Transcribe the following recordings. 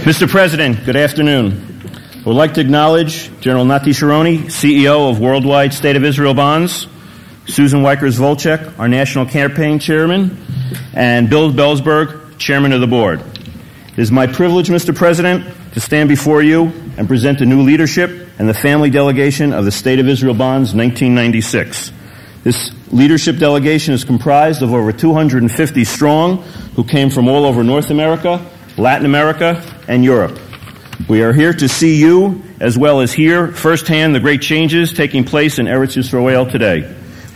Mr. President, good afternoon. I would like to acknowledge General Nati Sharoni, CEO of Worldwide State of Israel Bonds, Susan Weikers-Volchek, our National Campaign Chairman, and Bill Bellsberg, Chairman of the Board. It is my privilege, Mr. President, to stand before you and present the new leadership and the family delegation of the State of Israel Bonds 1996. This leadership delegation is comprised of over 250 strong who came from all over North America, Latin America, and Europe. We are here to see you, as well as hear firsthand the great changes taking place in Eretz Yisrael today.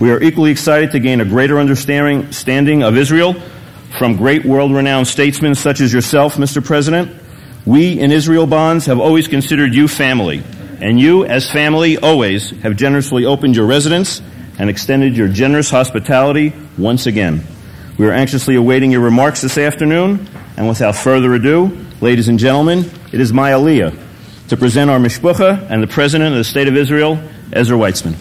We are equally excited to gain a greater understanding of Israel from great world-renowned statesmen such as yourself, Mr. President. We in Israel Bonds have always considered you family, and you, as family, always have generously opened your residence and extended your generous hospitality once again. We are anxiously awaiting your remarks this afternoon, and without further ado, ladies and gentlemen, it is my aliyah to present our mishpucha and the President of the State of Israel, Ezra Weitzman.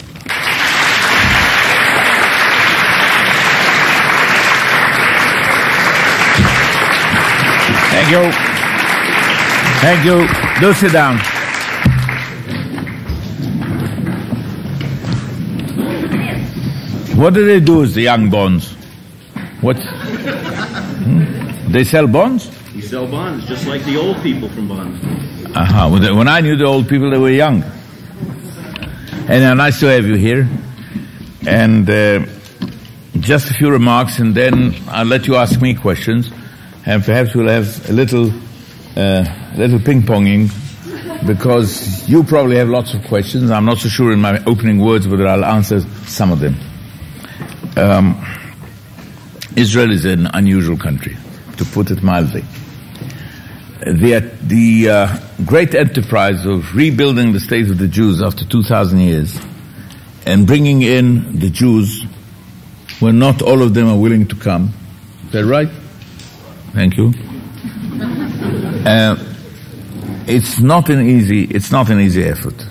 Thank you. Thank you. Do sit down. What do they do with the young bonds? What? They sell bonds? We sell bonds, just like the old people from bonds. When I knew the old people, they were young. And nice to have you here. And just a few remarks, and then I'll let you ask me questions. And perhaps we'll have a little ping-ponging, because you probably have lots of questions. I'm not so sure in my opening words whether I'll answer some of them. Israel is an unusual country, to put it mildly. The great enterprise of rebuilding the state of the Jews after 2,000 years and bringing in the Jews when not all of them are willing to come. Is that right? Thank you. It's not an easy effort.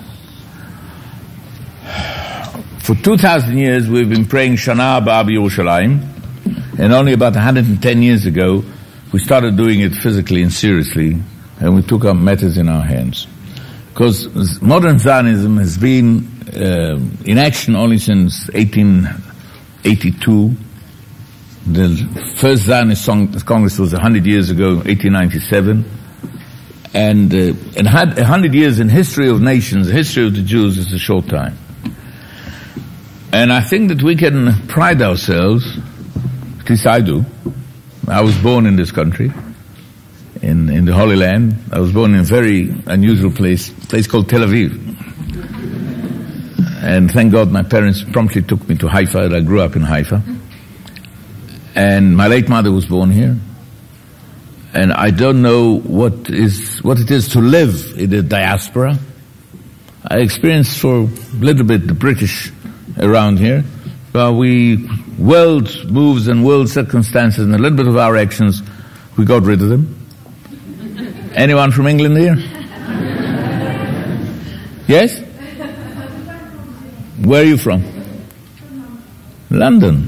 For 2,000 years we've been praying Shana Haba B'Yerushalayim, and only about 110 years ago we started doing it physically and seriously, and we took our matters in our hands. Because modern Zionism has been in action only since 1882. The first Zionist Congress was 100 years ago, 1897. And 100 years in history of nations, the history of the Jews, is a short time. And I think that we can pride ourselves, at least I do. I was born in this country, in the Holy Land. I was born in a very unusual place called Tel Aviv. And thank God my parents promptly took me to Haifa. I grew up in Haifa. And my late mother was born here. And I don't know what it is to live in the diaspora. I experienced for a little bit the British around here. But world moves and world circumstances and a little bit of our actions, we got rid of them. Anyone from England here? Yes? Where are you from? London.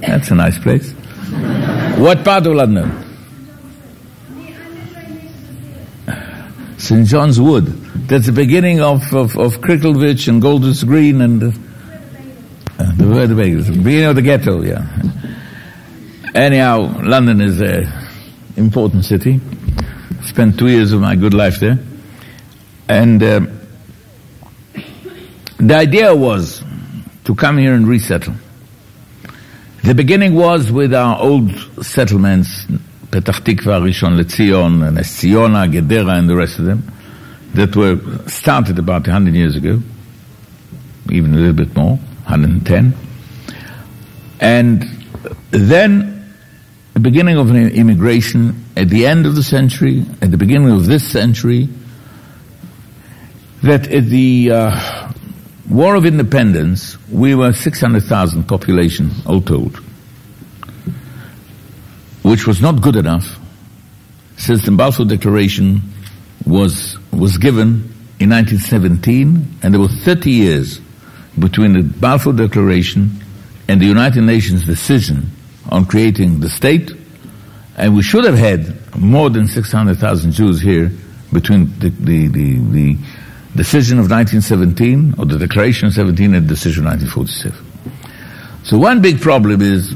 That's a nice place. What part of London? St. John's Wood. That's the beginning of Cricklewych and Golders Green and the beginning of the ghetto, yeah. Anyhow, London is an important city. Spent 2 years of my good life there. And the idea was to come here and resettle. The beginning was with our old settlements, Petach Tikva, Rishon LeZion, and Nes Ziona, Gedera, and the rest of them, that were started about 100 years ago, even a little bit more, 110. And then the beginning of an immigration at the end of the century, at the beginning of this century, that at the War of Independence, we were 600,000 population, all told, which was not good enough, since the Balfour Declaration was given in 1917, and there were 30 years between the Balfour Declaration and the United Nations decision on creating the state And we should have had more than 600,000 Jews here between the decision of 1917, or the declaration of 17, and the decision of 1947. So one big problem is,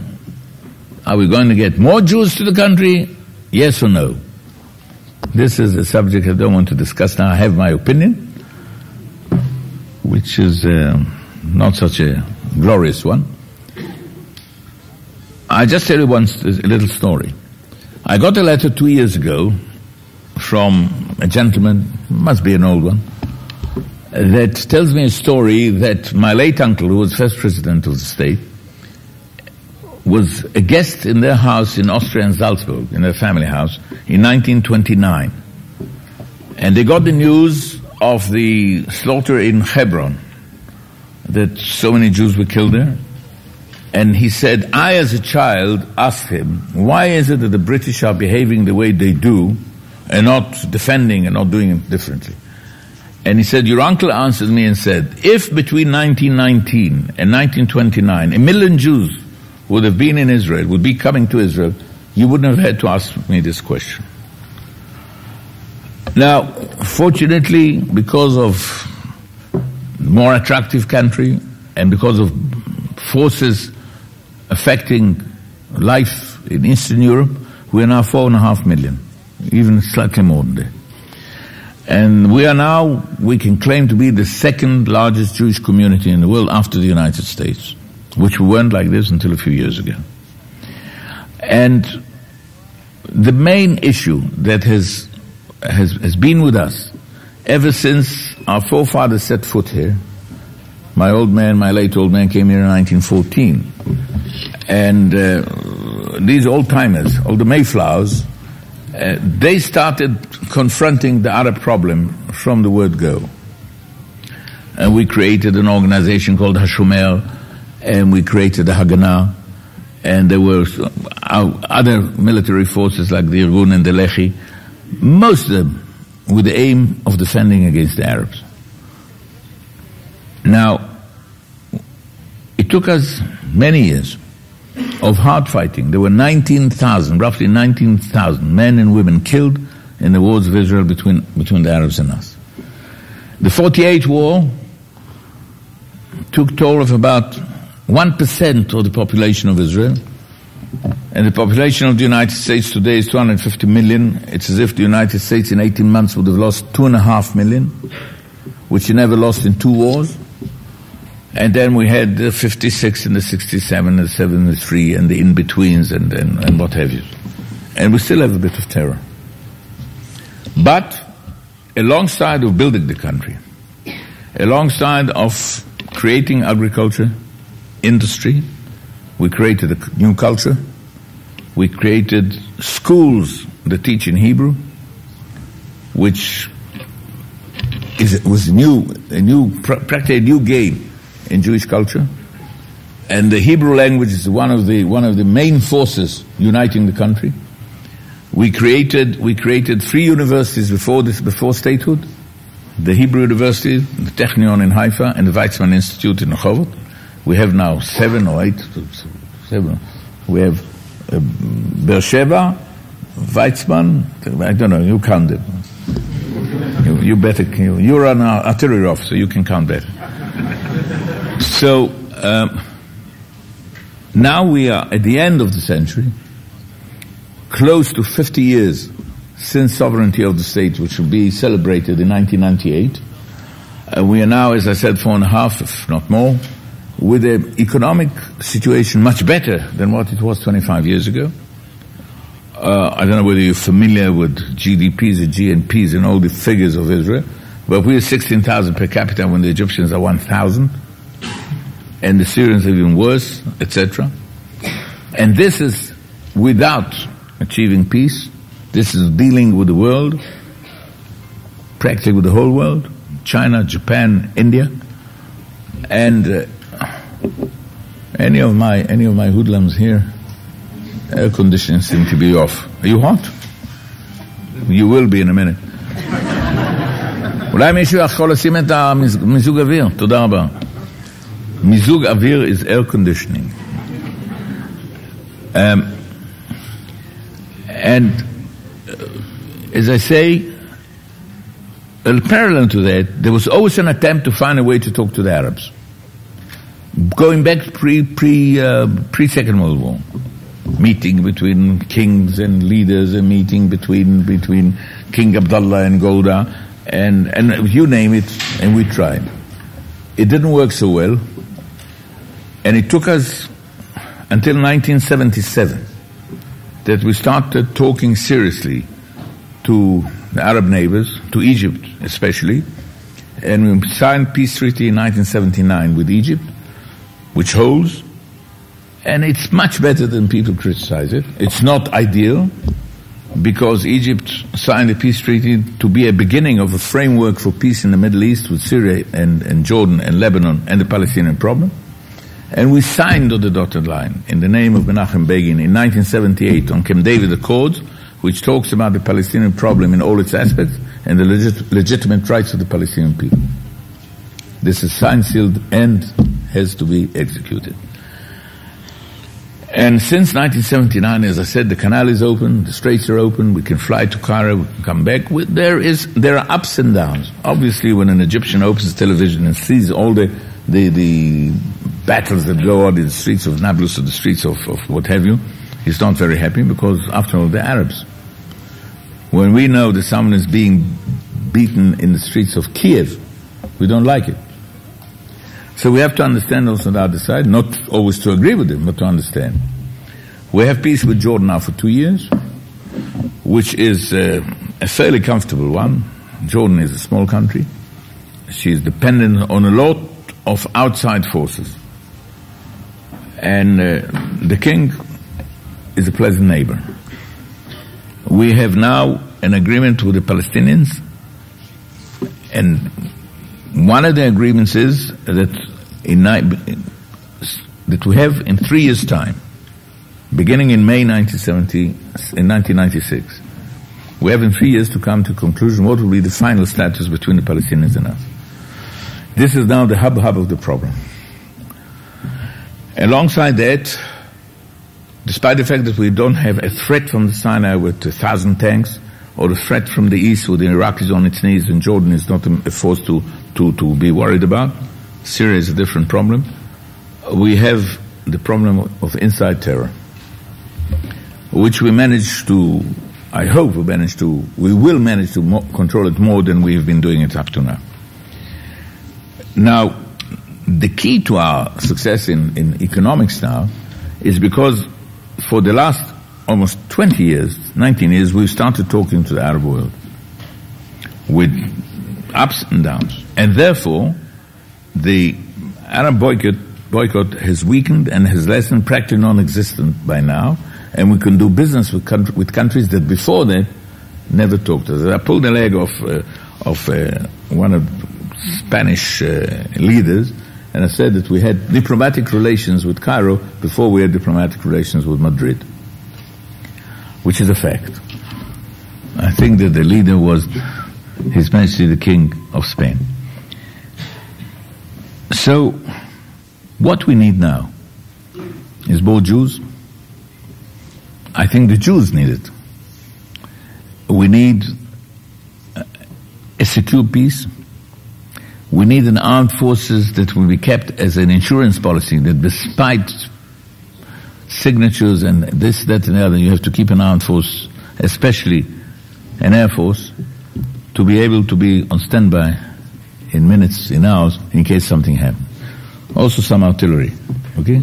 are we going to get more Jews to the country? Yes or no? This is a subject I don't want to discuss now. I have my opinion, which is not such a glorious one. I just tell you a little story. I got a letter 2 years ago from a gentleman, must be an old one, that tells me a story that my late uncle, who was first president of the state, was a guest in their house in Austria and Salzburg, in their family house, in 1929. And they got the news of the slaughter in Hebron, that so many Jews were killed there. And he said, I as a child asked him, why is it that the British are behaving the way they do and not defending and not doing it differently? And he said, your uncle answered me and said, if between 1919 and 1929 1 million Jews would have been in Israel, would be coming to Israel, you wouldn't have had to ask me this question. Now, fortunately, because of more attractive country and because of forces affecting life in Eastern Europe, we are now 4.5 million, even slightly more than that. And we can claim to be the second largest Jewish community in the world after the United States, which we weren't like this until a few years ago. And the main issue that has been with us ever since our forefathers set foot here, my late old man came here in 1914, and these old-timers, all the Mayflowers, they started confronting the Arab problem from the word go. And we created an organization called Hashomer, and we created the Haganah, and there were other military forces like the Irgun and the Lehi, most of them with the aim of defending against the Arabs. Now, it took us many years of hard fighting. There were roughly 19,000 men and women killed in the wars of Israel between the Arabs and us. The 48 war took toll of about 1% of the population of Israel, and the population of the United States today is 250 million. It's as if the United States in 18 months would have lost 2.5 million, which it never lost in 2 wars. And then we had the 56 and the 67 and the 73 and the in-betweens and what have you. And we still have a bit of terror. But alongside of building the country, alongside of creating agriculture, industry, we created a new culture. We created schools that teach in Hebrew, which was practically a new game in Jewish culture. And the Hebrew language is one of the main forces uniting the country. We created 3 universities before statehood: the Hebrew University, the Technion in Haifa, and the Weizmann Institute in Rehovot. We have now 7 or 8. We have Beersheba, Weizmann. I don't know. You count them. You better. You're an artillery officer. You can count better. So now we are at the end of the century, close to 50 years since sovereignty of the state, which will be celebrated in 1998. We are now, as I said, 4.5, if not more, with an economic situation much better than what it was 25 years ago. I don't know whether you're familiar with GDPs and GNPs and all the figures of Israel, but we are 16,000 per capita when the Egyptians are 1,000. And the Syrians are even worse, etc. And this is without achieving peace. This is dealing with the world, practically with the whole world, China, Japan, India. And any of my hoodlums here, air conditioning seems to be off. Are you hot? You will be in a minute. אולי מישהו יכול לשים את המיזוג אוויר? תודה רבה. מיזוג אוויר is air conditioning. And as I say, parallel to that, there was always an attempt to find a way to talk to the Arabs. Going back pre-Second World War, meeting between kings and leaders, a meeting between King Abdullah and Golda, and you name it, and we tried. It didn't work so well, and it took us until 1977 that we started talking seriously to the Arab neighbors, to Egypt especially, and we signed peace treaty in 1979 with Egypt, which holds, and it's much better than people criticize it. It's not ideal, because Egypt signed a peace treaty to be a beginning of a framework for peace in the Middle East with Syria and Jordan and Lebanon and the Palestinian problem. And we signed on the dotted line in the name of Menachem Begin in 1978 on Camp David Accords, which talks about the Palestinian problem in all its aspects and the legitimate rights of the Palestinian people. This is signed, sealed, and has to be executed. And since 1979, as I said, the canal is open, the straits are open, we can fly to Cairo, we can come back. There are ups and downs. Obviously, when an Egyptian opens television and sees all the battles that go on in the streets of Nablus or the streets of what have you, he's not very happy, because after all, they're Arabs. When we know that someone is being beaten in the streets of Kiev, we don't like it. So we have to understand also the other side, not always to agree with them, but to understand. We have peace with Jordan now for 2 years, which is a fairly comfortable one. Jordan is a small country. She is dependent on a lot of outside forces. And the king is a pleasant neighbor. We have now an agreement with the Palestinians, and one of the agreements is that that we have in 3 years' time, beginning in May 1996, we have in 3 years to come to conclusion what will be the final status between the Palestinians and us. This is now the hub of the problem. Alongside that, despite the fact that we don't have a threat from the Sinai with 1,000 tanks, or a threat from the east with the Iraqis on its knees, and Jordan is not a force to be worried about. Syria is a different problem. We have the problem of inside terror, which we managed to, I hope we will manage to control it more than we have been doing it up to now. Now, the key to our success in economics now is because for the last almost 20 years, 19 years, we've started talking to the Arab world with ups and downs. And therefore, the Arab boycott has weakened and has lessened, practically non-existent by now, and we can do business with countries that before that never talked to us. I pulled the leg of one of the Spanish leaders, and I said that we had diplomatic relations with Cairo before we had diplomatic relations with Madrid, which is a fact. I think that the leader was His Majesty the King of Spain. So, what we need now is more Jews. I think the Jews need it. We need a secure peace. We need an armed forces that will be kept as an insurance policy, that despite signatures and this, that, and the other, you have to keep an armed force, especially an air force, to be able to be on standby in minutes, in hours, in case something happens. Also some artillery, okay?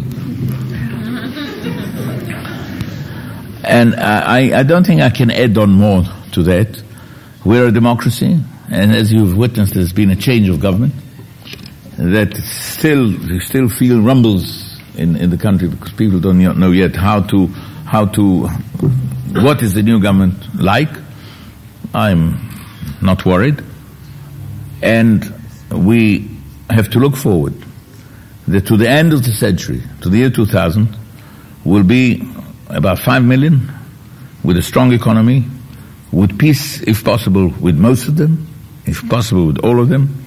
And I don't think I can add on more to that. We're a democracy, and as you've witnessed, there's been a change of government that you still feel rumbles in the country, because people don't know yet what is the new government like. I'm not worried. And we have to look forward that to the end of the century, to the year 2000, will be about 5 million with a strong economy, with peace, if possible, with most of them, if possible, with all of them,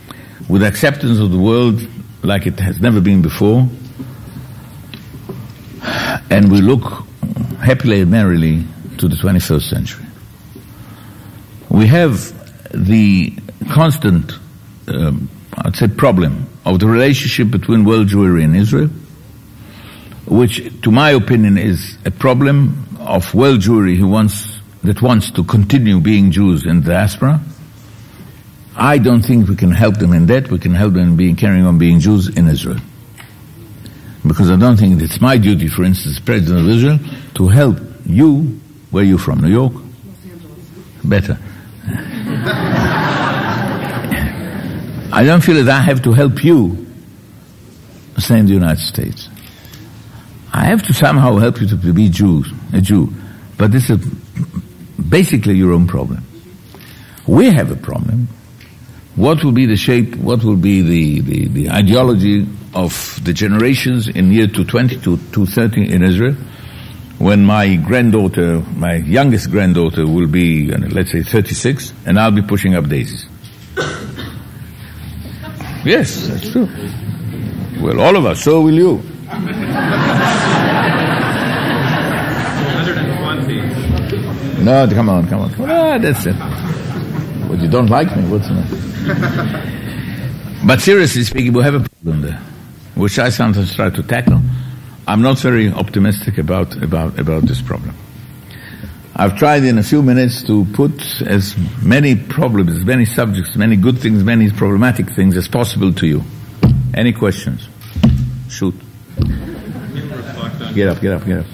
with acceptance of the world like it has never been before. And we look happily and merrily to the 21st century. We have the constant, I'd say, problem of the relationship between world Jewry and Israel, which, to my opinion, is a problem of world Jewry that wants to continue being Jews in the diaspora. I don't think we can help them in that. We can help them in carrying on being Jews in Israel. Because I don't think it's my duty, for instance, President of Israel, to help you. Where are you from? New York? Better. I don't feel that I have to help you stay in the United States. I have to somehow help you to be a Jew. But this is basically your own problem. We have a problem. What will be the shape, what will be the ideology of the generations in year 220 to 230 in Israel, when my granddaughter, my youngest granddaughter, will be, let's say, 36, and I'll be pushing up daisies. Yes, that's true. Well, all of us, so will you. 120. No, come on. Ah, that's it. Well, you don't like me, what's the matter? But seriously speaking, we have a problem there, which I sometimes try to tackle. I'm not very optimistic about this problem. I've tried in a few minutes to put as many problems, as many subjects, many good things, many problematic things as possible to you. Any questions? Shoot. Get up. Can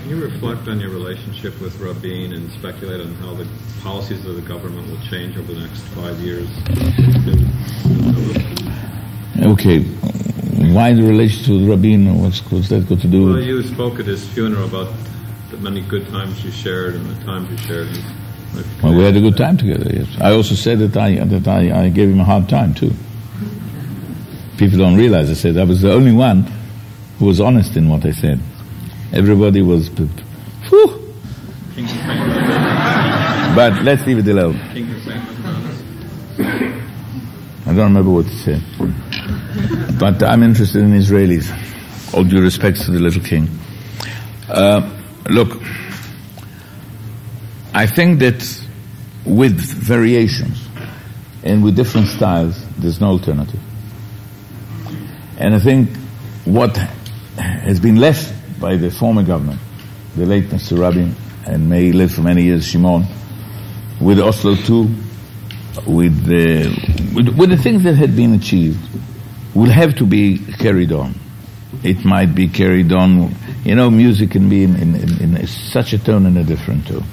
you reflect on your relationship with Rabin and speculate on how the policies of the government will change over the next 5 years? Okay. Why the relationship with Rabin? What's that got to do with? Well, you spoke at his funeral about the many good times you shared and the times you shared. Well, we had a good time together, yes. I also said that I gave him a hard time, too. People don't realize I said I was the only one who was honest in what I said. Everybody was... Whew. But let's leave it alone. I don't remember what he said. But I'm interested in Israelis. All due respect to the little king. Look, I think that with variations and with different styles, there's no alternative. And I think what has been left by the former government, the late Mr. Rabin, and may he live for many years, Shimon, with Oslo II, with the things that had been achieved, will have to be carried on. It might be carried on. You know, music can be in such a tone and a different tone.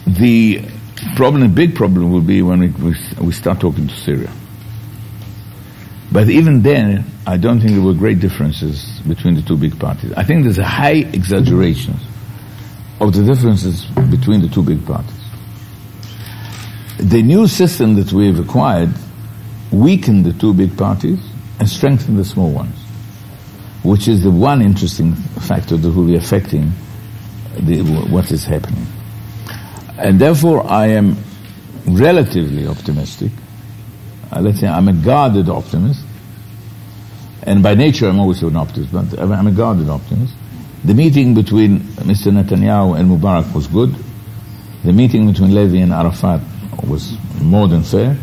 The big problem will be when we start talking to Syria. But even then, I don't think there were great differences between the two big parties. I think there's a high exaggeration of the differences between the two big parties. The new system that we have acquired weakened the two big parties and strengthened the small ones, which is the one interesting factor that will be affecting what is happening. And therefore, I am relatively optimistic. Let's say I'm a guarded optimist. And by nature, I'm always an optimist, but I'm a guarded optimist. The meeting between Mr. Netanyahu and Mubarak was good. The meeting between Levy and Arafat was more than fair.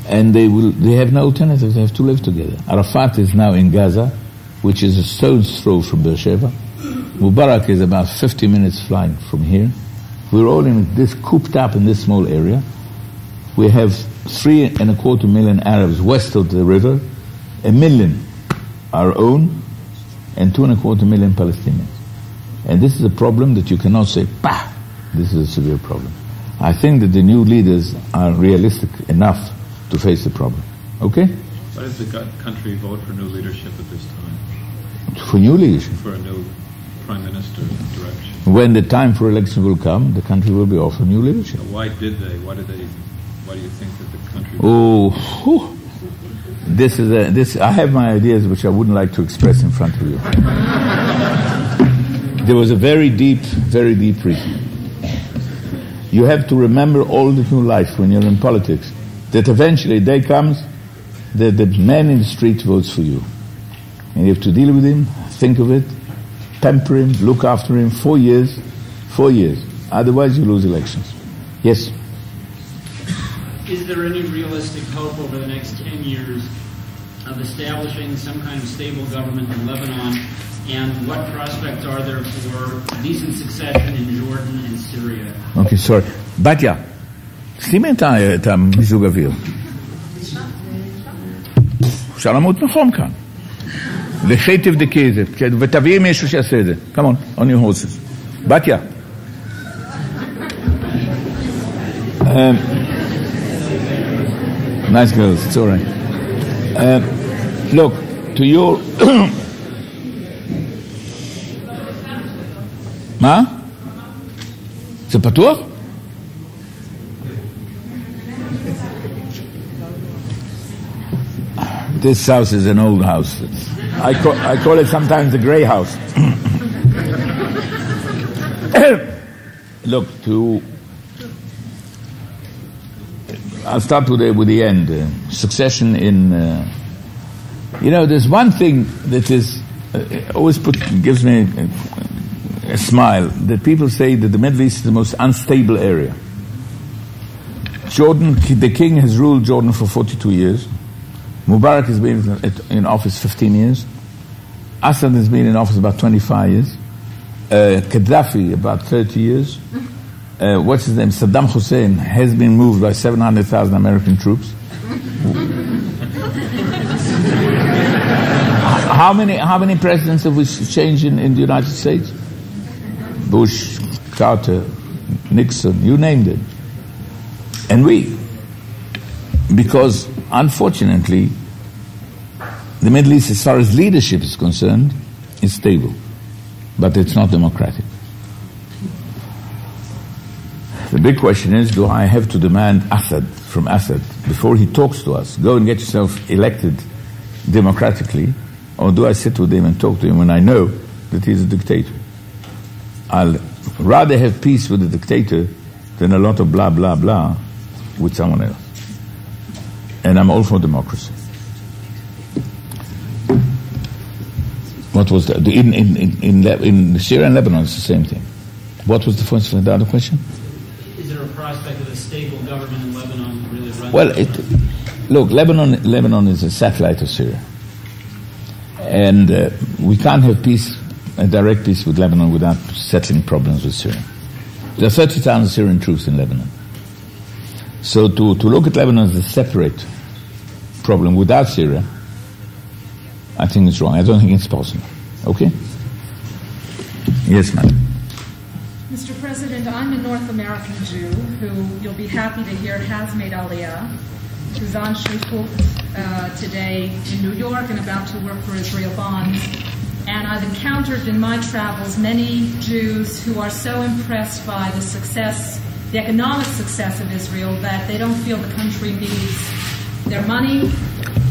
And they have no alternative. They have to live together. Arafat is now in Gaza, which is a stone's throw from Beersheba. Mubarak is about 50 minutes flying from here. We're all cooped up in this small area. We have 3.25 million Arabs west of the river, 1 million our own, and 2.25 million Palestinians. And this is a problem that you cannot say, bah, this is a severe problem. I think that the new leaders are realistic enough to face the problem. Okay? Why does the country vote for new leadership at this time? For new leadership? For a new prime minister direction. When the time for election will come, the country will be offered new leadership. So why do you think that the country... I have my ideas which I wouldn't like to express in front of you. There was a very deep reason. You have to remember all the new life when you're in politics, that eventually a day comes that the man in the street votes for you. And you have to deal with him think of it, pamper him, look after him, 4 years. 4 years. Otherwise you lose elections. Yes? Is there any realistic hope over the next 10 years of establishing some kind of stable government in Lebanon? And what prospects are there for decent succession in Jordan and Syria? Okay, sorry. בתיה, שימי את המיזוג אוויר. אפשר למות מחום כאן. לכי תבדקי את זה, ותביאי מישהו שיעשה את זה. Come on, on your horses. בתיה. Nice girls, it's all right. Look, to your... מה? זה פתוח? This house is an old house. I call it sometimes the grey house. Look, I'll start with the end. Succession in... there's one thing that is always gives me a smile, that people say that the Middle East is the most unstable area. Jordan, the king has ruled Jordan for 42 years. Mubarak has been in office 15 years. Assad has been in office about 25 years. Gaddafi about 30 years. What's his name? Saddam Hussein has been moved by 700,000 American troops. How many presidents have we changed in the United States? Bush, Carter, Nixon, you named it. And because unfortunately, the Middle East, as far as leadership is concerned, is stable, but it's not democratic. The big question is, do I have to demand from Assad, before he talks to us, go and get yourself elected democratically, or do I sit with him and talk to him when I know that he's a dictator? I'll rather have peace with the dictator than a lot of blah, blah, blah with someone else. And I'm all for democracy. What was that? In Syria and Lebanon, it's the same thing. What was the other question? Is there a prospect of a stable government in Lebanon really running? Well, look, Lebanon is a satellite of Syria. And we can't have peace, a direct peace with Lebanon without settling problems with Syria. There are 30,000 Syrian troops in Lebanon. So to look at Lebanon as a separate problem without Syria, I think it's wrong. I don't think it's possible. Okay? Yes, ma'am. Mr. President, I'm a North American Jew who you'll be happy to hear has made Aliyah, who's on Shlichut today in New York and about to work for Israel Bonds. And I've encountered in my travels many Jews who are so impressed by the economic success of Israel that they don't feel the country needs their money.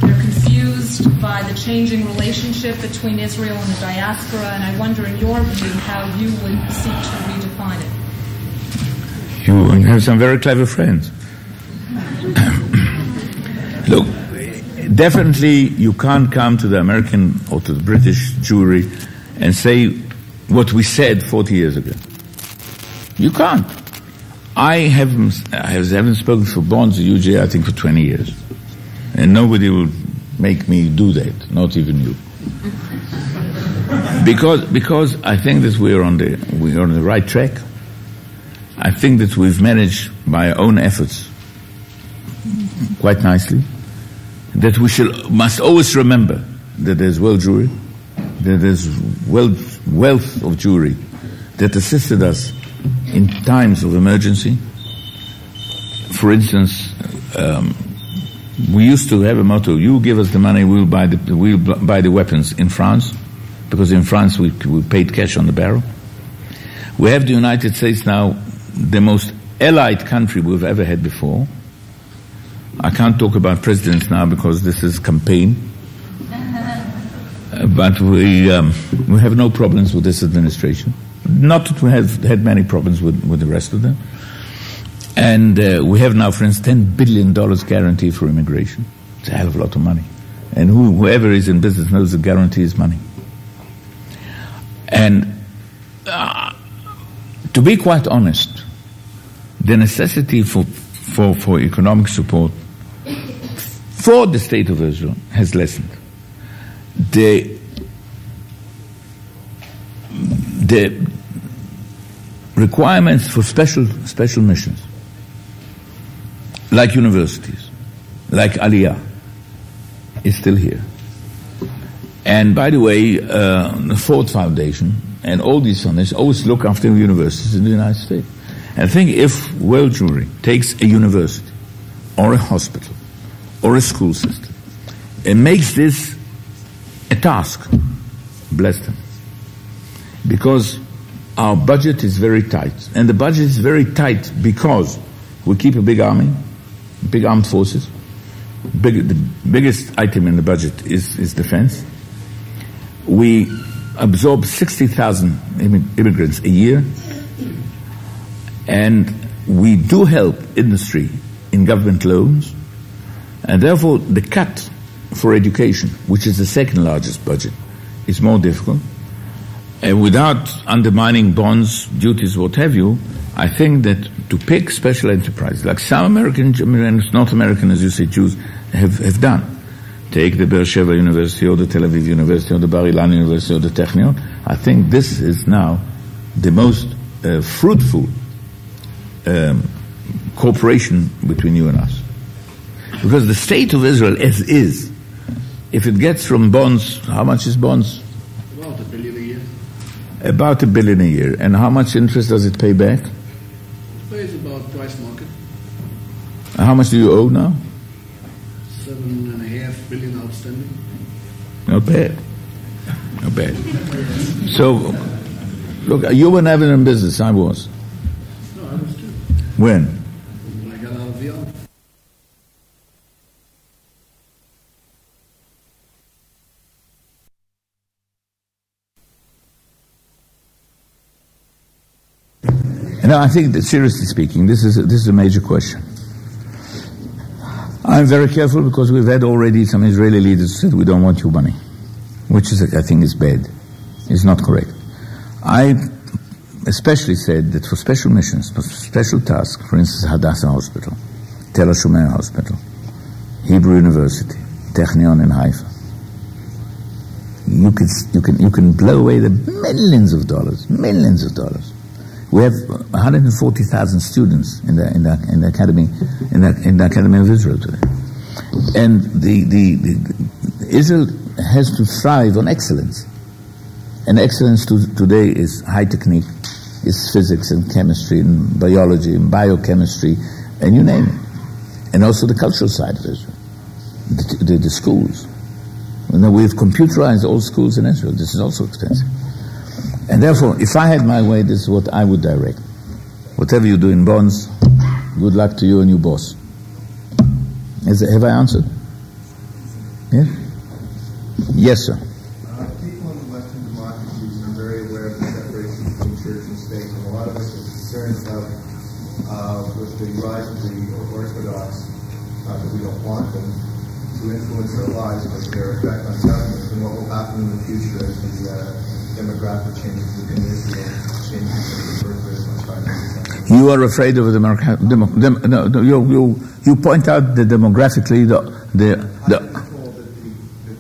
They're confused by the changing relationship between Israel and the diaspora, and I wonder in your view how you would seek to redefine it. You have some very clever friends. Look, definitely you can't come to the American or to the British Jewry and say what we said 40 years ago. You can't. I haven't spoken for Bonds or UJ, I think, for 20 years. And nobody will make me do that, not even you. Because I think that we're on the right track. I think that we've managed by our own efforts quite nicely. That we must always remember that there's world Jewry, that there's wealth of Jewry that assisted us in times of emergency. For instance, we used to have a motto: "You give us the money, we'll buy the weapons." In France, because in France we paid cash on the barrel. We have the United States now, the most allied country we've ever had before. I can't talk about presidents now because this is campaign. But we have no problems with this administration. Not that we have had many problems with the rest of them. And we have now, for instance, $10 billion guarantee for immigration. It's a hell of a lot of money. And whoever is in business knows that guarantee is money. And to be quite honest, the necessity for economic support for the State of Israel has lessened. The requirements for special missions, like universities, like Aliyah, is still here. And by the way, the Ford Foundation and all these foundations always look after universities in the United States. And I think if World Jewry takes a university or a hospital or a school system and makes this a task, bless them. Because our budget is very tight. And the budget is very tight because we keep a big army, big armed forces. The biggest item in the budget is defense. We absorb 60,000 immigrants a year. And we do help industry in government loans. And therefore, the cut for education, which is the second largest budget, is more difficult. And without undermining bonds, duties, what have you, I think that to pick special enterprises, like some American and North American, as you say, Jews have done, take the Beersheba University or the Tel Aviv University or the Bar Ilan University or the Technion, I think this is now the most fruitful cooperation between you and us. Because the State of Israel as is, if it gets from bonds, how much is bonds? About $1 billion a year. About $1 billion a year. And how much interest does it pay back? It pays about twice market. And how much do you owe now? $7.5 billion outstanding. Not bad. Not bad. So, look, you were never in business, I was. No, I was too. When? When I got out of the army. No, I think that seriously speaking, this is a major question. I'm very careful because we've had already some Israeli leaders who said we don't want your money, which is, I think, is bad. It's not correct. I especially said that for special missions, for special tasks, for instance, Hadassah Hospital, Tel HaShomer Hospital, Hebrew University, Technion in Haifa, you can blow away the millions of dollars. We have 140,000 students in the Academy of Israel today, and Israel has to thrive on excellence, and excellence today is high technique, is physics and chemistry and biology and biochemistry, and you name it, and also the cultural side of Israel, the schools. We've computerized all schools in Israel. This is also expensive. And therefore, if I had my way, this is what I would direct. Whatever you do in bonds, good luck to you and your boss. Have I answered? Yeah? Yes, sir. People in the Western democracies are very aware of the separation between church and state. And a lot of us are concerned about, with the rise of the Orthodox, that we don't want them to influence our lives, but their effect on government and what will happen in the future as the demographic changes within Israel, changes in the birth rate. You are afraid of the you point out that demographically I'm told that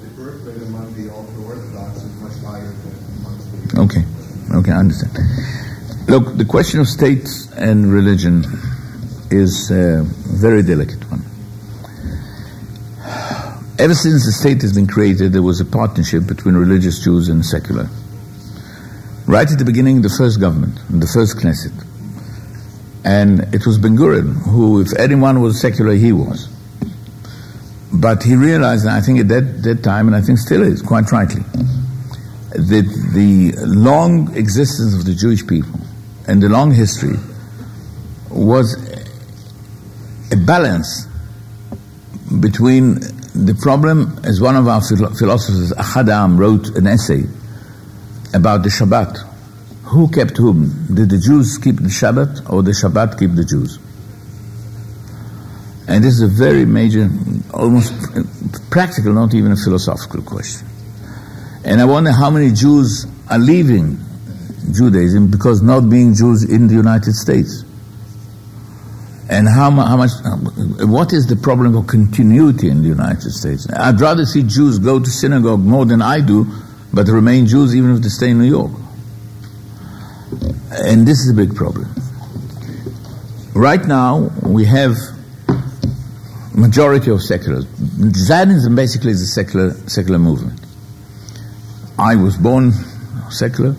the birth rate among the ultra-Orthodox is much higher than amongst the... Okay, I understand. Look, the question of state and religion is a very delicate one. Ever since the state has been created, there was a partnership between religious Jews and secular. Right at the beginning, the first government, the first Knesset. And it was Ben Gurion, who, if anyone was secular, he was. But he realized, and I think at that time, and I think still is, quite rightly, that the long existence of the Jewish people and the long history was a balance between the problem, as one of our philosophers, Ahad Ha'am, wrote an essay about the Shabbat. Who kept whom? Did the Jews keep the Shabbat or the Shabbat keep the Jews? And this is a very major, almost practical, not even a philosophical question. And I wonder how many Jews are leaving Judaism because not being Jews in the United States. And how much, what is the problem of continuity in the United States? I'd rather see Jews go to synagogue more than I do, but remain Jews even if they stay in New York. And this is a big problem. Right now, we have majority of seculars. Zionism basically is a secular movement. I was born secular,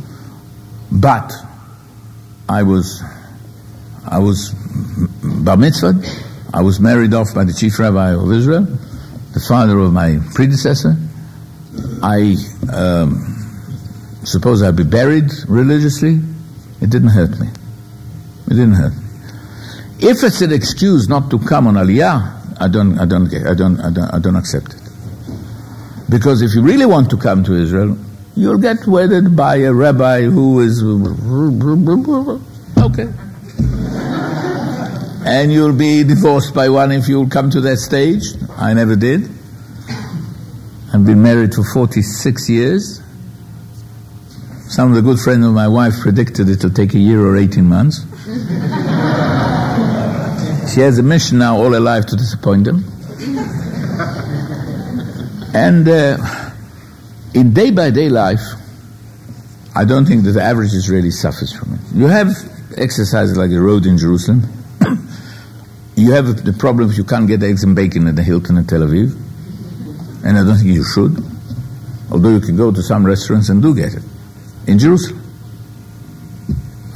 but I was bar mitzvahed. I was married off by the chief rabbi of Israel, the father of my predecessor. I suppose I'd be buried religiously. It didn't hurt me. It didn't hurt me. If it's an excuse not to come on Aliyah, I don't accept it. Because if you really want to come to Israel, you'll get wedded by a rabbi who is okay. And you'll be divorced by one if you'll come to that stage. I never did. I've been married for 46 years. Some of the good friends of my wife predicted it will take a year or 18 months. She has a mission now all her life to disappoint them. And in day-by-day life, I don't think that the average Israeli suffers from it. You have exercises like the road in Jerusalem. You have the problem if you can't get eggs and bacon at the Hilton in Tel Aviv. And I don't think you should. Although you can go to some restaurants and do get it. In Jerusalem.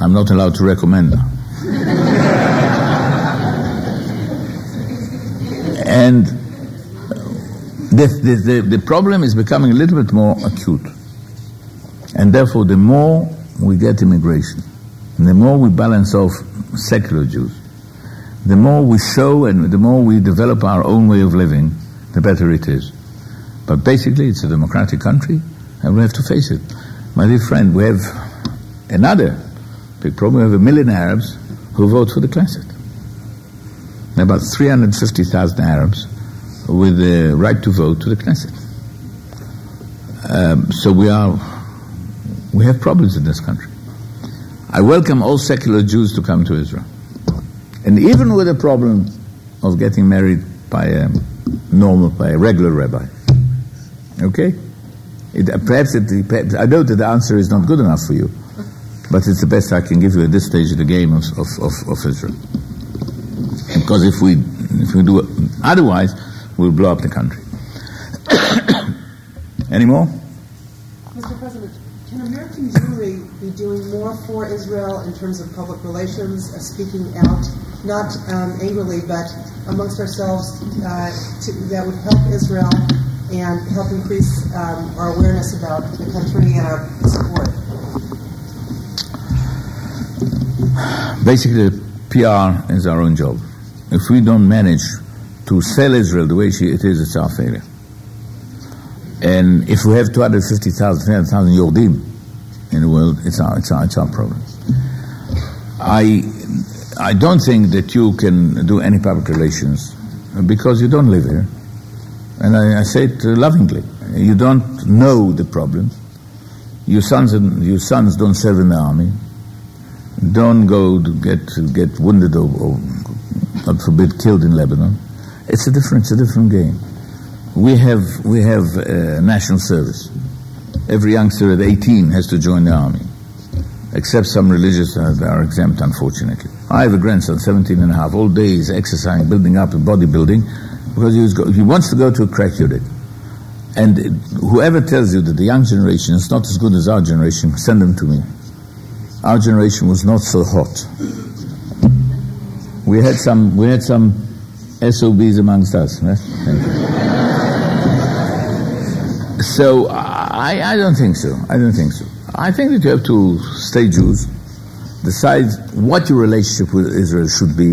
I'm not allowed to recommend that. And the problem is becoming a little bit more acute. And therefore, the more we get immigration, and the more we balance off secular Jews, the more we show and the more we develop our own way of living, the better it is. But basically, it's a democratic country, and we have to face it. My dear friend, we have another big problem. We have 1 million Arabs who vote for the Knesset. There are about 350,000 Arabs with the right to vote to the Knesset. So we have problems in this country. I welcome all secular Jews to come to Israel. And even with the problem of getting married by a regular rabbi. Okay? Perhaps I know that the answer is not good enough for you, but it's the best I can give you at this stage of the game of Israel. Because if we do it otherwise, we'll blow up the country. Any more? Mr. President, can American Jewry be doing more for Israel in terms of public relations, speaking out, not angrily, but amongst ourselves, that would help Israel and help increase our awareness about the country and our support? Basically, PR is our own job. If we don't manage to sell Israel the way it is, it's our failure. And if we have 250,000, 300,000 Yodim in the world, it's our problem. I don't think that you can do any public relations because you don't live here. And I say it lovingly. You don't know the problem. Your sons don't serve in the army. Don't go to get wounded or God forbid, killed in Lebanon. It's a different game. We have national service. Every youngster at 18 has to join the army, except some religious that are exempt, unfortunately. I have a grandson, 17 and a half, all day he's exercising, building up and bodybuilding, because he wants to go to a crack unit. And whoever tells you that the young generation is not as good as our generation, send them to me. Our generation was not so hot. We had some SOBs amongst us. Right? So I don't think so. I think that you have to stay Jews, decide what your relationship with Israel should be,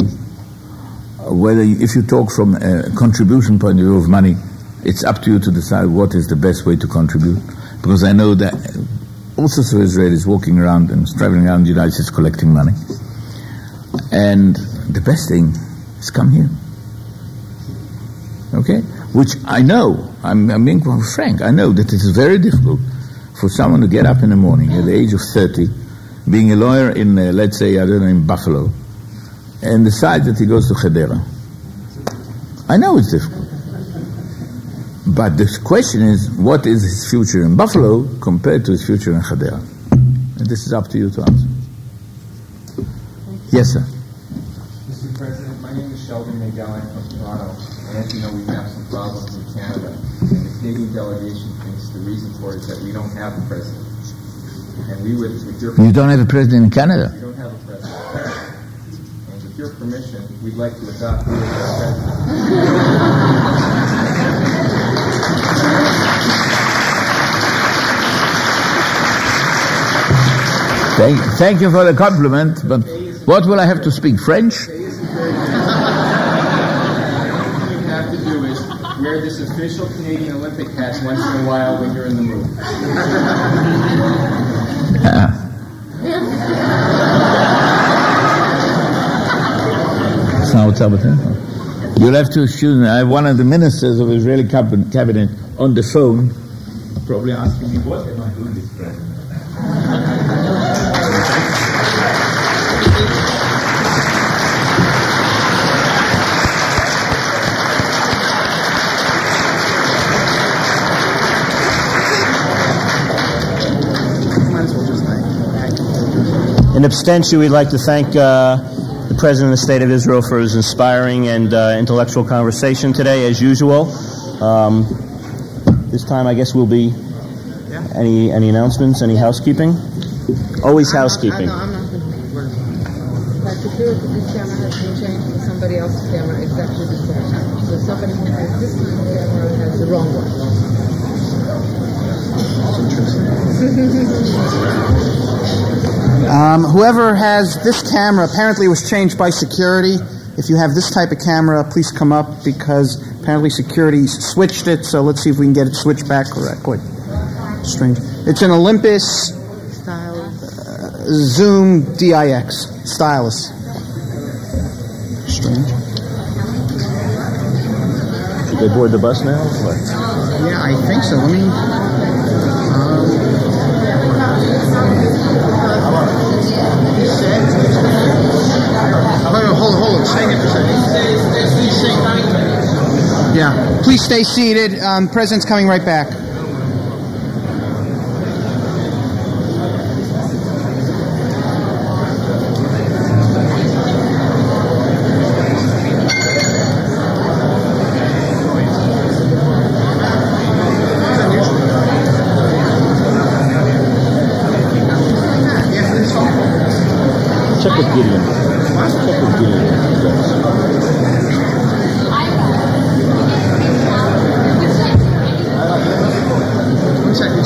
if you talk from a contribution point of view of money, it's up to you to decide what is the best way to contribute. Because I know that all sorts of Israelis walking around and traveling around the United States collecting money. And the best thing is come here. Okay? Which I know, I'm being frank, I know that it is very difficult for someone to get up in the morning at the age of 30 being a lawyer in, let's say, I don't know, in Buffalo, and decides that he goes to Hedera. I know it's difficult. But the question is, what is his future in Buffalo compared to his future in Hedera? And this is up to you to answer. Yes, sir. Mr. President, my name is Sheldon Magellan from Toronto, and as you know, we have some problems in Canada. And the Canadian delegation thinks the reason for it is that we don't have a president. And we would, with your You don't have a president in Canada? We don't have a president. And with your permission, we'd like to adopt you as our president. Thank you for the compliment, but what will I have to speak? French? What you have to do is wear this official Canadian Olympic hat once in a while when you're in the mood. That's not what's up with him. You'll have to excuse me. I have one of the ministers of the Israeli cabinet on the phone, probably asking me, what am I doing this president? In abstention, we'd like to thank the President of the State of Israel for his inspiring and intellectual conversation today, as usual. This time, I guess, will be any announcements, any housekeeping? Always housekeeping. I'm not going to work. But this camera has been changed to somebody else's camera exactly the same. So somebody who has this camera has the wrong one. Whoever has this camera apparently was changed by security. If you have this type of camera, please come up because apparently security switched it. So let's see if we can get it switched back correctly. Strange. It's an Olympus Zoom DIX stylus. Strange. Should they board the bus now? What? Yeah, I think so. Let me. Hold on. Stay here for a second. Yeah. Please stay seated. President's coming right back. Check with Gideon. Check with Gideon. One second.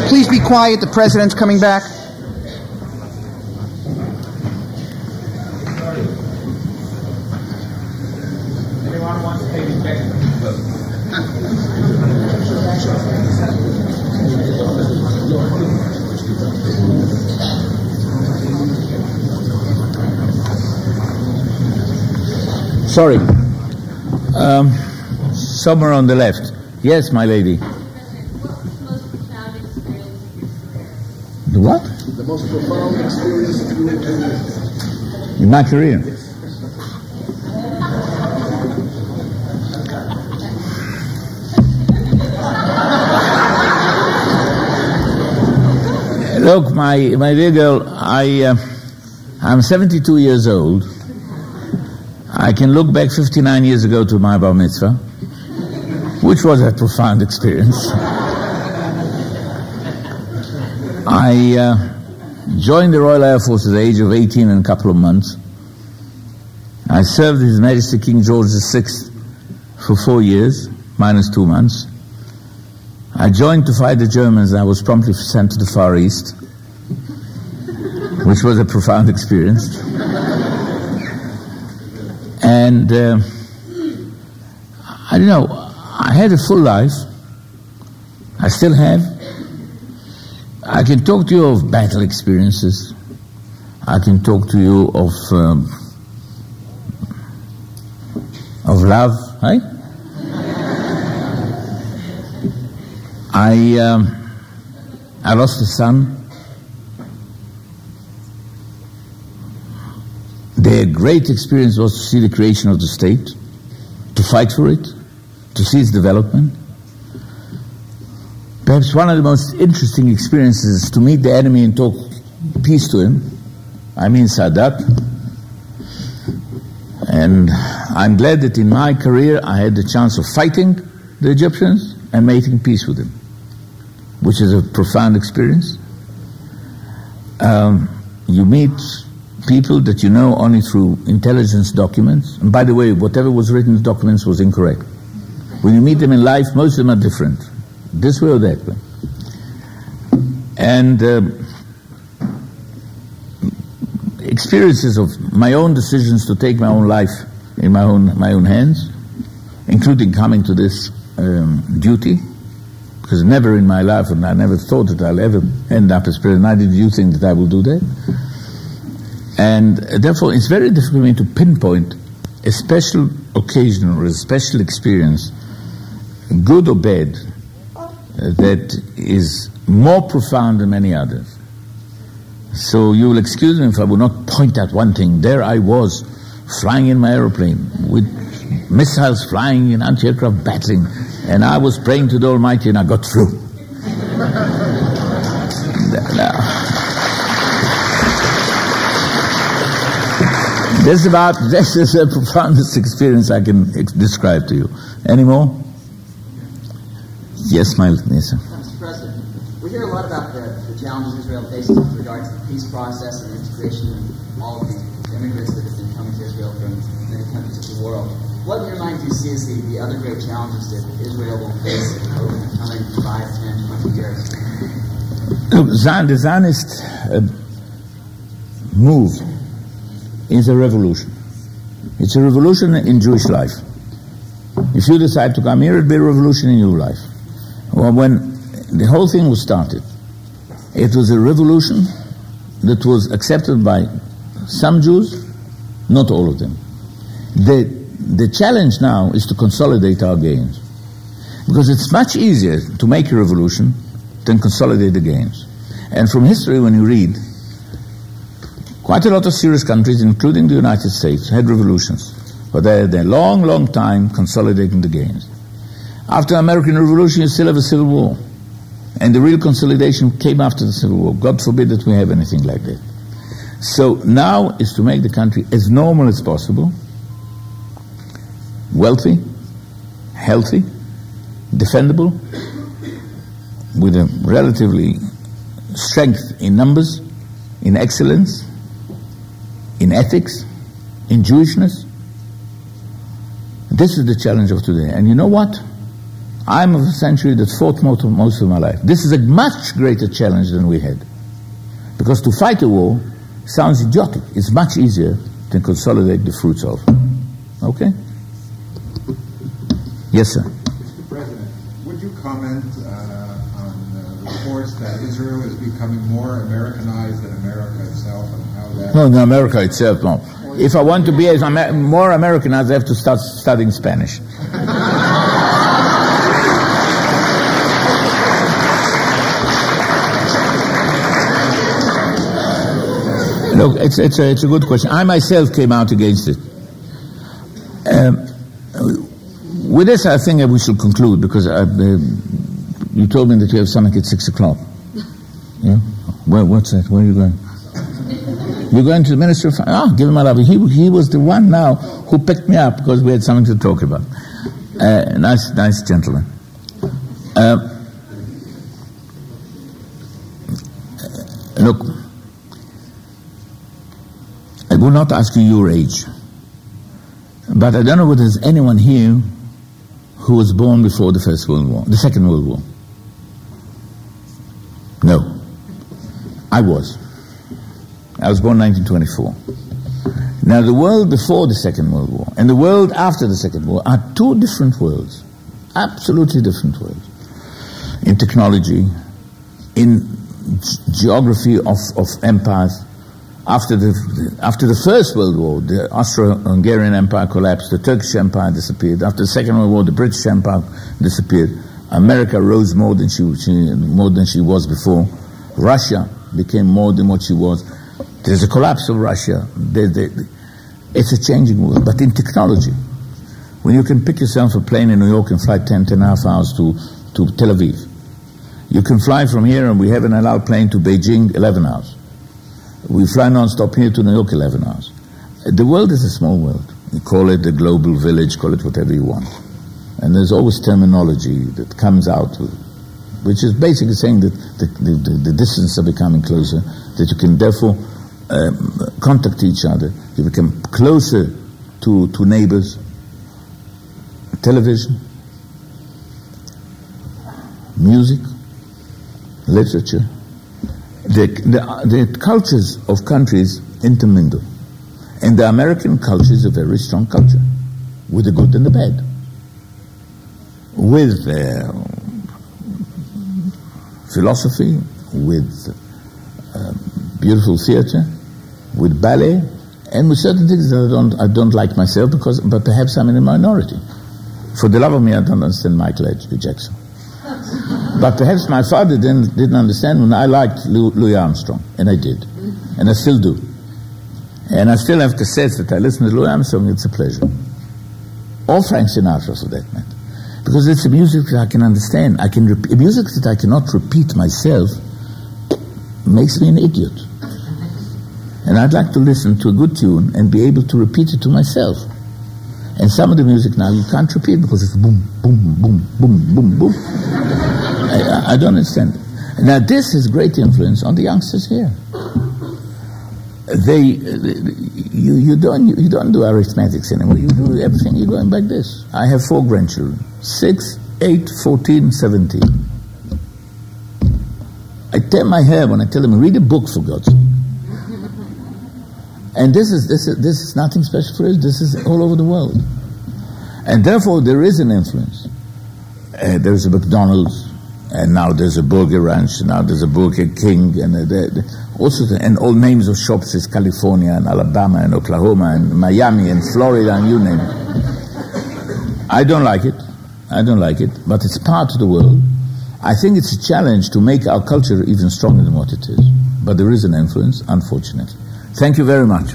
Please be quiet. The president's coming back. Anyone wants to take a picture? Sorry. Somewhere on the left. Yes, my lady. The what? The most profound experience In my career. Look, my dear girl, I'm 72 years old. I can look back 59 years ago to my bar mitzvah, which was a profound experience. I joined the Royal Air Force at the age of 18 and a couple of months. I served His Majesty King George VI for 4 years, minus 2 months. I joined to fight the Germans and I was promptly sent to the Far East, which was a profound experience. I don't know, I had a full life. I still have. I can talk to you of battle experiences. I can talk to you of love, right? I lost a son. Their great experience was to see the creation of the state, to fight for it, to see its development. Perhaps one of the most interesting experiences is to meet the enemy and talk peace to him. I mean Sadat. And I'm glad that in my career I had the chance of fighting the Egyptians and making peace with them, which is a profound experience. You meet people that you know only through intelligence documents. And by the way, whatever was written in the documents was incorrect. When you meet them in life, most of them are different, this way or that way. And experiences of my own decisions to take my own life in my own hands, including coming to this duty, because never in my life, and I never thought that I'll ever end up as president, neither do you think that I will do that. And therefore it's very difficult for me to pinpoint a special occasion or a special experience, good or bad, that is more profound than many others. So you will excuse me if I will not point out one thing. There I was, flying in my aeroplane, with missiles flying in anti-aircraft battling, and I was praying to the Almighty and I got through. This is the profoundest experience I can describe to you. Any more? Yes, my Mr. President, we hear a lot about the challenges Israel faces with regards to the peace process and integration of all of the immigrants that have been coming to Israel from many countries of the world. What in your mind do you see as the other great challenges that Israel will face over the coming 5, 10, 20 years? Look, the Zionist move is a revolution. It's a revolution in Jewish life. If you decide to come here, it'll be a revolution in your life. Well, when the whole thing was started, it was a revolution that was accepted by some Jews, not all of them. The challenge now is to consolidate our gains, because it's much easier to make a revolution than consolidate the gains. And from history, when you read, quite a lot of serious countries, including the United States, had revolutions, but they had a long, long time consolidating the gains. After the American Revolution, you still have a civil war. And the real consolidation came after the Civil War. God forbid that we have anything like that. So now is to make the country as normal as possible, wealthy, healthy, defendable, with a relatively strength in numbers, in excellence, in ethics, in Jewishness. This is the challenge of today. And you know what? I'm of a century that fought most of my life. This is a much greater challenge than we had. Because to fight a war sounds idiotic. It's much easier than consolidate the fruits of. Okay? Yes, sir. Mr. President, would you comment on reports that Israel is becoming more Americanized than America itself, and how that... No, America itself, no. If I want to be more Americanized, I have to start studying Spanish. Look, it's a good question. I myself came out against it. With this, I think we should conclude, because you told me that you have something at 6 o'clock. Yeah? What's that? Where are you going? You're going to the Minister of Finance? Oh, give him a love. He was the one now who picked me up because we had something to talk about. Nice gentleman. Look, I will not ask you your age, but I don't know whether there's anyone here who was born before the Second World War. No. I was born in 1924. Now, the world before the Second World War and the world after the Second World War are two different worlds, absolutely different worlds. In technology, in geography of empires. After the First World War, the Austro-Hungarian Empire collapsed, the Turkish Empire disappeared. After the Second World War, the British Empire disappeared. America rose more than she was before. Russia became more than what she was. There's a collapse of Russia. It's a changing world. But in technology, when you can pick yourself a plane in New York and fly 10.5 hours to Tel Aviv, you can fly from here, and we have an allowed plane to Beijing 11 hours. We fly non-stop here to New York 11 hours. The world is a small world. You call it the global village, call it whatever you want. And there's always terminology that comes out, which is basically saying that the distances are becoming closer, that you can therefore contact each other. You become closer to neighbors. Television, music, literature. The cultures of countries intermingle. And the American culture is a very strong culture, with the good and the bad. With philosophy, with beautiful theater, with ballet, and with certain things that I don't like myself, but perhaps I'm in a minority. For the love of me, I don't understand Michael Jackson. But perhaps my father didn't understand when I liked Louis Armstrong, and I did, and I still do. And I still have cassettes that I listen to Louis Armstrong. It's a pleasure. Or Frank Sinatra, for that matter, because it's a music that I can understand. Music that I cannot repeat myself makes me an idiot. And I'd like to listen to a good tune and be able to repeat it to myself. And some of the music now you can't repeat because it's boom, boom, boom, boom, boom, boom. I don't understand. Now this has great influence on the youngsters here. You don't do arithmetics anymore. You do everything. You're going like this. I have 4 grandchildren: 6, 8, 14, 17. I tear my hair when I tell them, read a book, for God's sake. And this is nothing special for us. This is all over the world. And therefore there is an influence. There's a McDonald's, and now there's a Burger Ranch, and now there's a Burger King, and and all names of shops is California and Alabama and Oklahoma and Miami and Florida and you name it. I don't like it, but it's part of the world. I think it's a challenge to make our culture even stronger than what it is. But there is an influence, unfortunately. Thank you very much.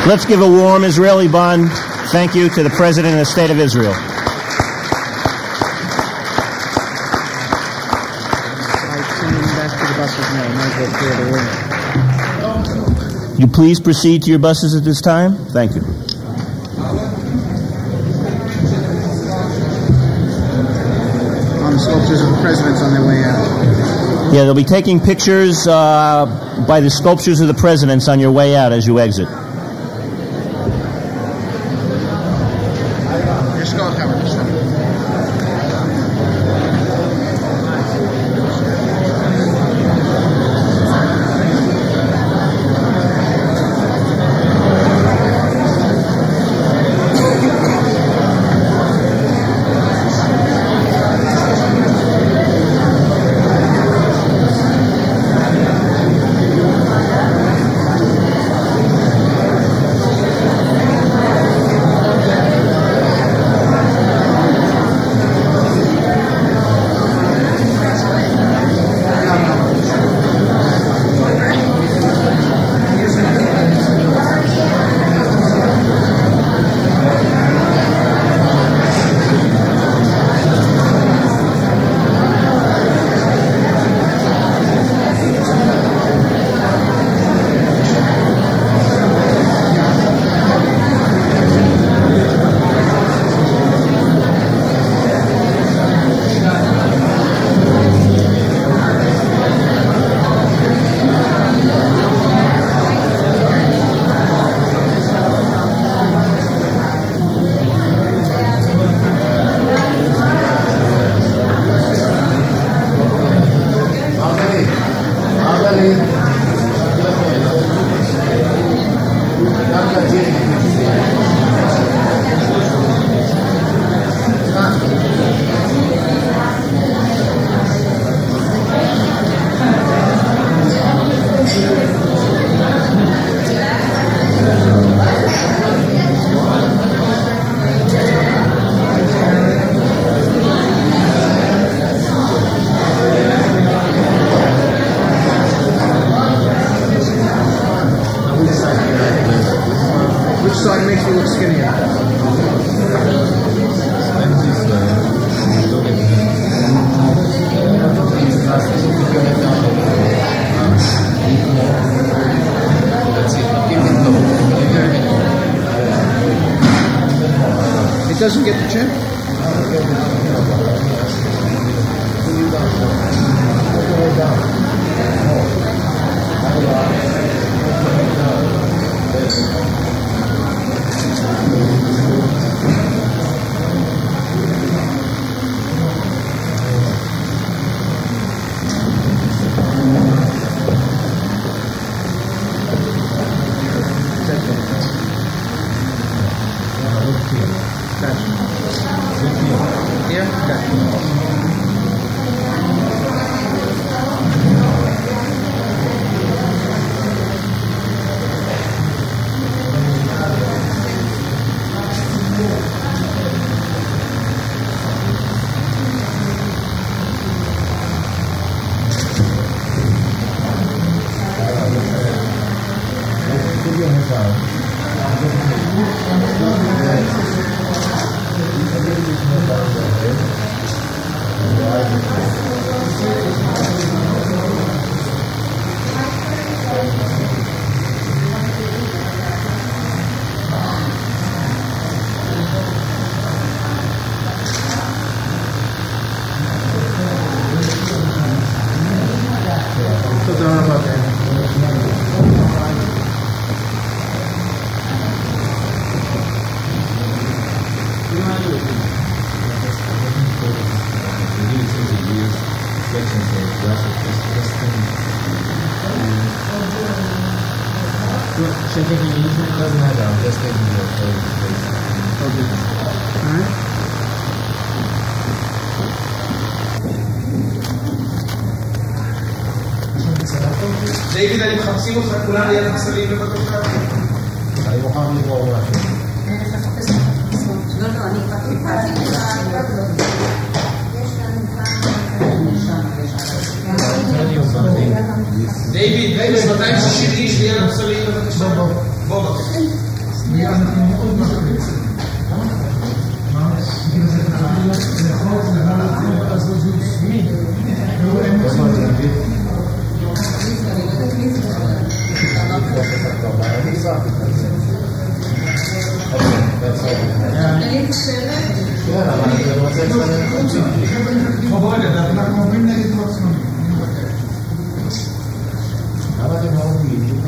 Let's give a warm Israeli bond thank you to the President of the State of Israel. You please proceed to your buses at this time. Thank you. Sculptures of the presidents on their way out. Yeah, they'll be taking pictures by the sculptures of the presidents on your way out as you exit. doesn't get the check? דיוויד, אני מחפשים אותך כולם ליד הכסלים בבקשה. אני מוכן לברור משהו. לא, אני חפשתי דיוויד, 260 איש ליד הכסלים בבקשה. בוא בבקשה. אנחנו מאוד מחפשים. אנחנו עוברים נגד כל עצמם. למה אתם לא עובדים?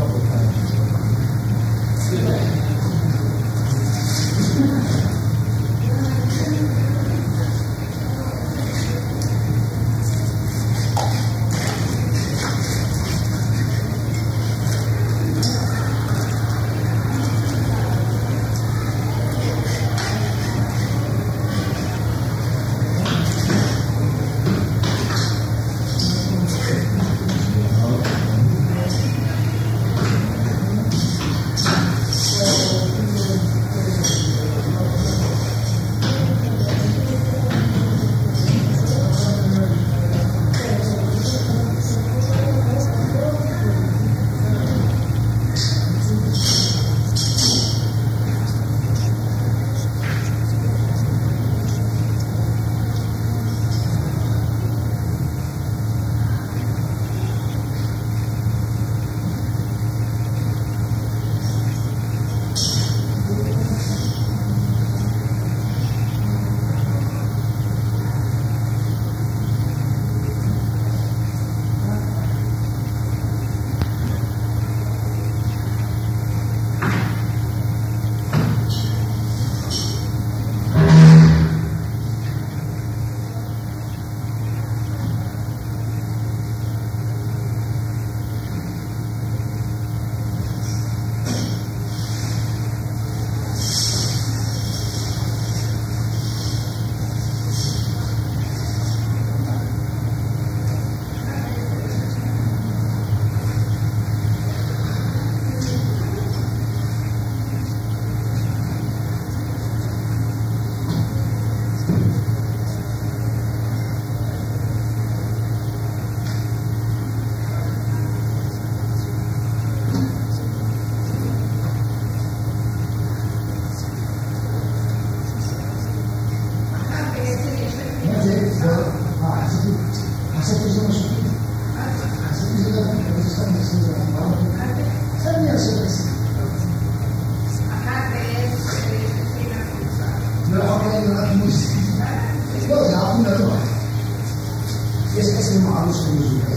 עושים על הסכם מזויף.